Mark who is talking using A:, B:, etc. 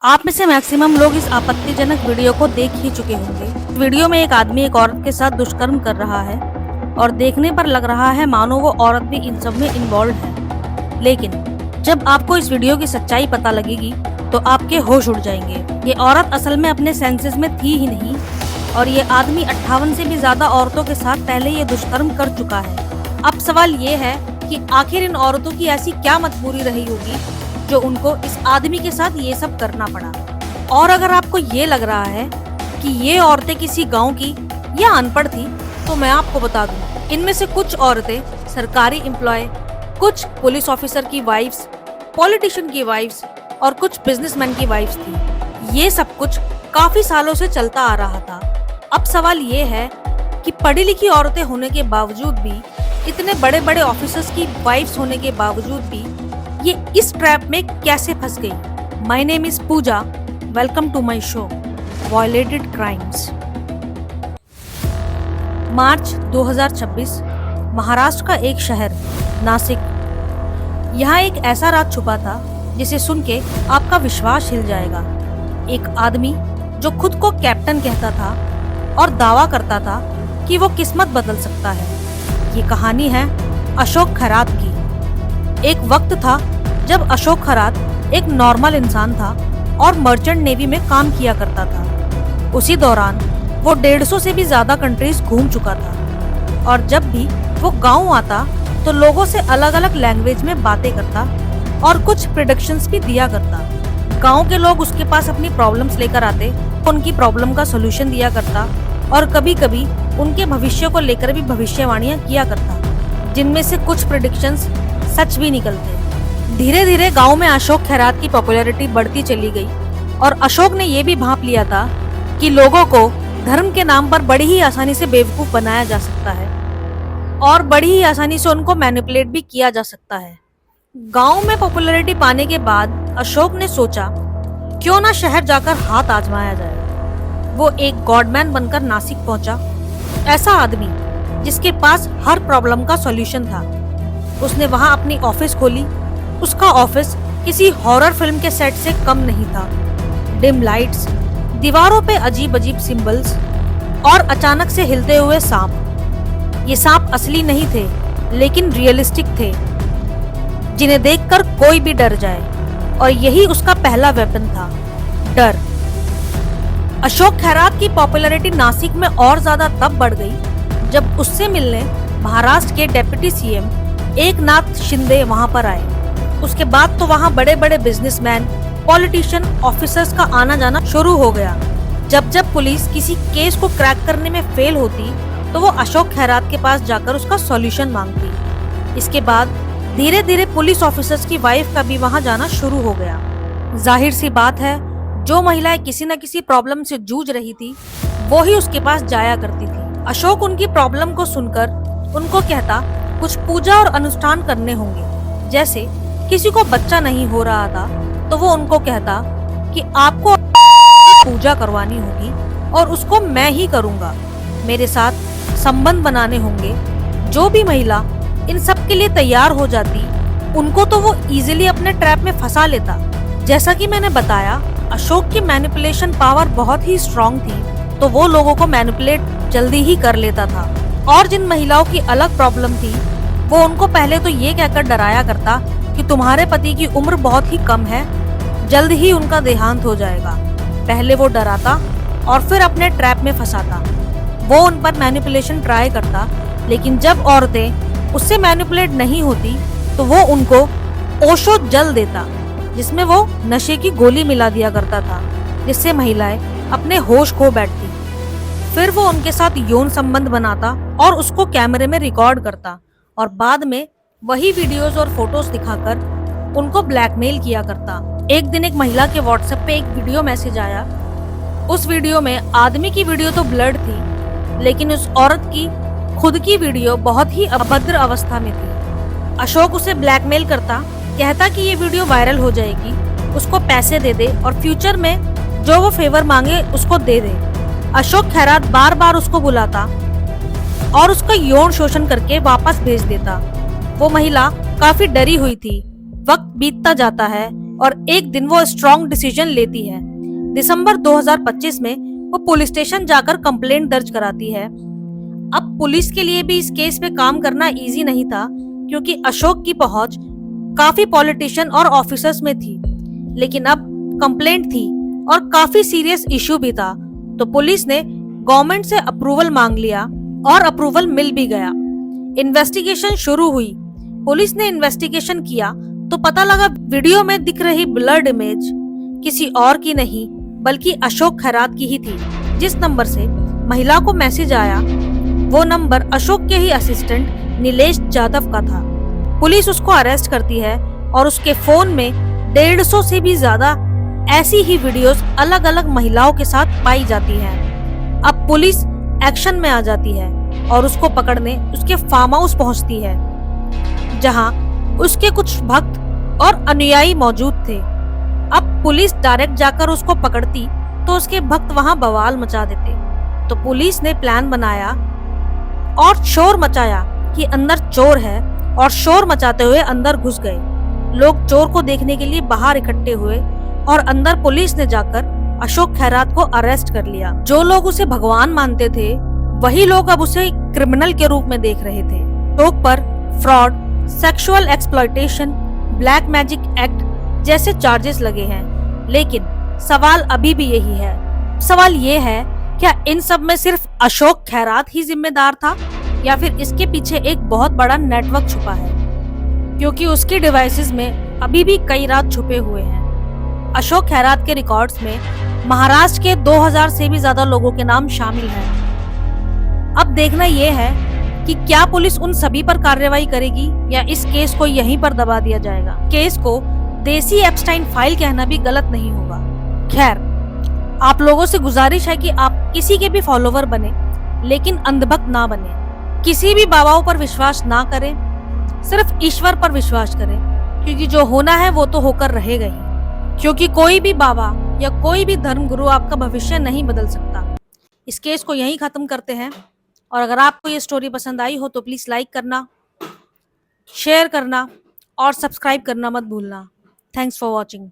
A: आप में से मैक्सिमम लोग इस आपत्तिजनक वीडियो को देख ही चुके होंगे। वीडियो में एक आदमी एक औरत के साथ दुष्कर्म कर रहा है और देखने पर लग रहा है मानो वो औरत भी इन सब में इन्वॉल्व है। लेकिन जब आपको इस वीडियो की सच्चाई पता लगेगी तो आपके होश उड़ जाएंगे। ये औरत असल में अपने सेंसेस में थी ही नहीं और ये आदमी 58 से भी ज्यादा औरतों के साथ पहले ये दुष्कर्म कर चुका है। अब सवाल ये है कि आखिर इन औरतों की ऐसी क्या मजबूरी रही होगी जो उनको इस आदमी के साथ ये सब करना पड़ा। और अगर आपको ये लग रहा है कि ये औरतें किसी गांव की या अनपढ़ थी तो मैं आपको बता दूं, इनमें से कुछ औरतें सरकारी एम्प्लॉय, कुछ पुलिस ऑफिसर की वाइफ्स, पॉलिटिशियन की वाइफ्स और कुछ बिजनेसमैन की वाइफ्स थी। ये सब कुछ काफी सालों से चलता आ रहा था। अब सवाल ये है कि पढ़ी लिखी औरतें होने के बावजूद भी, इतने बड़े बड़े ऑफिसर्स की वाइफ्स होने के बावजूद भी ये इस ट्रैप में कैसे फंस गई। My name is Pooja, welcome to my show violated crimes. मार्च 2026, महाराष्ट्र का एक शहर नासिक। यहाँ एक ऐसा राज छुपा था जिसे सुन के आपका विश्वास हिल जाएगा। एक आदमी जो खुद को कैप्टन कहता था और दावा करता था कि वो किस्मत बदल सकता है। ये कहानी है अशोक खैरात की। एक वक्त था जब अशोक खैरात एक नॉर्मल इंसान था और मर्चेंट नेवी में काम किया करता था। उसी दौरान वो 150 से भी ज्यादा कंट्रीज घूम चुका था और जब भी वो गांव आता तो लोगों से अलग अलग लैंग्वेज में बातें करता और कुछ प्रेडिक्शंस भी दिया करता। गांव के लोग उसके पास अपनी प्रॉब्लम्स लेकर आते, उनकी प्रॉब्लम का सोल्यूशन दिया करता और कभी कभी उनके भविष्य को लेकर भी भविष्यवाणियां किया करता, जिनमें से कुछ प्रेडिक्शंस सच भी निकलते। धीरे धीरे गांव में अशोक खैरात की पॉपुलैरिटी बढ़ती चली गई और अशोक ने ये भी भांप लिया था कि लोगों को धर्म के नाम पर बड़ी ही आसानी से बेवकूफ बनाया जा सकता है और बड़ी ही आसानी से उनको मैनिपुलेट भी किया जा सकता है। गांव में पॉपुलैरिटी पाने के बाद अशोक ने सोचा क्यों ना शहर जाकर हाथ आजमाया जाए। वो एक गॉडमैन बनकर नासिक पहुंचा, ऐसा आदमी जिसके पास हर प्रॉब्लम का सॉल्यूशन था। उसने वहां अपनी ऑफिस खोली। उसका ऑफिस किसी हॉरर फिल्म के सेट से कम नहीं था। डिम लाइट्स, दीवारों पे अजीब अजीब सिंबल्स और अचानक से हिलते हुए सांप। ये सांप असली नहीं थे लेकिन रियलिस्टिक थे, जिन्हें देखकर कोई भी डर जाए और यही उसका पहला वेपन था, डर। अशोक खैरात की पॉपुलैरिटी नासिक में और ज्यादा तब बढ़ गई जब उससे मिलने महाराष्ट्र के डेप्यूटी सीएम एकनाथ शिंदे वहां पर आए। उसके बाद तो वहां बड़े बड़े बिजनेसमैन, पॉलिटिशियन, ऑफिसर्स का आना जाना शुरू हो गया। जब जब पुलिस किसी केस को क्रैक करने में फेल होती तो वो अशोक खैरात के पास जाकर उसका सॉल्यूशन मांगती। इसके बाद धीरे धीरे पुलिस ऑफिसर्स की वाइफ का भी वहां जाना शुरू हो गया। जाहिर सी बात है, जो महिलाएं किसी न किसी प्रॉब्लम से जूझ रही थी वो ही उसके पास जाया करती थी। अशोक उनकी प्रॉब्लम को सुनकर उनको कहता कुछ पूजा और अनुष्ठान करने होंगे। जैसे किसी को बच्चा नहीं हो रहा था तो वो उनको कहता कि आपको पूजा करवानी होगी और उसको मैं ही करूंगा, मेरे साथ संबंध बनाने होंगे। जो भी महिला इन सब के लिए तैयार हो जाती उनको तो वो इजीली अपने ट्रैप में फंसा लेता। जैसा कि मैंने बताया, अशोक की मैनिपुलेशन पावर बहुत ही स्ट्रांग थी तो वो लोगों को मैनिपुलेट जल्दी ही कर लेता था। और जिन महिलाओं की अलग प्रॉब्लम थी वो उनको पहले तो ये कहकर डराया करता कि तुम्हारे पति की उम्र बहुत ही कम है, जल्द ही उनका देहांत हो जाएगा। पहले वो डराता और फिर अपने ट्रैप में फंसाता। वो उन पर मैनिपुलेशन ट्राई करता, लेकिन जब औरतें उससे मैनिपुलेट नहीं होती तो वो उनको ओशो जल देता, जिसमें वो नशे की गोली मिला दिया करता था, जिससे महिलाएं अपने होश खो बैठती। फिर वो उनके साथ यौन संबंध बनाता और उसको कैमरे में रिकॉर्ड करता और बाद में वही वीडियोस और फोटोज दिखाकर उनको ब्लैकमेल किया करता। एक दिन एक महिला के व्हाट्सएप पे एक वीडियो मैसेज आया। उस वीडियो में आदमी की वीडियो तो ब्लर्ड थी लेकिन उस औरत की खुद की वीडियो बहुत ही अभद्र अवस्था में थी। अशोक उसे ब्लैकमेल करता, कहता कि ये वीडियो वायरल हो जाएगी, उसको पैसे दे दे और फ्यूचर में जो वो फेवर मांगे उसको दे दे। अशोक खैरात बार बार उसको बुलाता और उसका यौन शोषण करके वापस भेज देता। वो महिला काफी डरी हुई थी। वक्त बीतता जाता है और एक दिन वो स्ट्रॉन्ग डिसीजन लेती है। दिसंबर 2025 में वो पुलिस स्टेशन जाकर कंप्लेंट दर्ज कराती है। अब पुलिस के लिए भी इस केस पे काम करना इजी नहीं था, क्योंकि अशोक की पहुंच काफी पॉलिटिशियन और ऑफिसर्स में थी। लेकिन अब कंप्लेंट थी और काफी सीरियस इशू भी था, तो पुलिस ने गवर्नमेंट से अप्रूवल मांग लिया और अप्रूवल मिल भी गया। इन्वेस्टिगेशन शुरू हुई। पुलिस ने इन्वेस्टिगेशन किया तो पता लगा वीडियो में दिख रही ब्लर्ड इमेज किसी और की नहीं बल्कि अशोक खैरात की ही थी। जिस नंबर से महिला को मैसेज आया वो नंबर अशोक के ही असिस्टेंट नीलेश जाधव का था। पुलिस उसको अरेस्ट करती है और उसके फोन में 150 से भी ज्यादा ऐसी ही वीडियोस अलग अलग महिलाओं के साथ पाई जाती हैं। अब पुलिस एक्शन में आ जाती है और उसको पकड़ने उसके फार्म हाउस पहुंचती है, जहां उसके कुछ भक्त और अनुयायी मौजूद थे। अब पुलिस डायरेक्ट जाकर उसको पकड़ती तो उसके भक्त वहां बवाल मचा देते। तो पुलिस ने प्लान बनाया और शोर मचाया कि अंदर चोर है, और शोर मचाते हुए अंदर घुस गए। लोग चोर को देखने के लिए बाहर इकट्ठे हुए और अंदर पुलिस ने जाकर अशोक खैरात को अरेस्ट कर लिया। जो लोग उसे भगवान मानते थे वही लोग अब उसे क्रिमिनल के रूप में देख रहे थे। अशोक पर fraud, sexual exploitation, black magic act जैसे चार्जेस लगे हैं। लेकिन सवाल अभी भी यही है। सवाल ये है, क्या इन सब में सिर्फ अशोक खैरात ही जिम्मेदार था या फिर इसके पीछे एक बहुत बड़ा नेटवर्क छुपा है? क्योंकि उसके डिवाइसेस में अभी भी कई राज छुपे हुए हैं। अशोक खैरात के रिकॉर्ड्स में महाराष्ट्र के 2000 से भी ज्यादा लोगों के नाम शामिल हैं। अब देखना यह है कि क्या पुलिस उन सभी पर कार्रवाई करेगी या इस केस को यहीं पर दबा दिया जाएगा। केस को देसी एप्स्टाइन फाइल कहना भी गलत नहीं होगा। खैर, आप लोगों से गुजारिश है कि आप किसी के भी फॉलोवर बने, लेकिन अंधभक्त ना बने। किसी भी बाबाओं पर विश्वास ना करें, सिर्फ ईश्वर पर विश्वास करें, क्योंकि जो होना है वो तो होकर रहेगा ही। क्योंकि कोई भी बाबा या कोई भी धर्म गुरु आपका भविष्य नहीं बदल सकता। इस केस को यहीं खत्म करते हैं। और अगर आपको ये स्टोरी पसंद आई हो तो प्लीज लाइक करना, शेयर करना और सब्सक्राइब करना मत भूलना। Thanks for watching.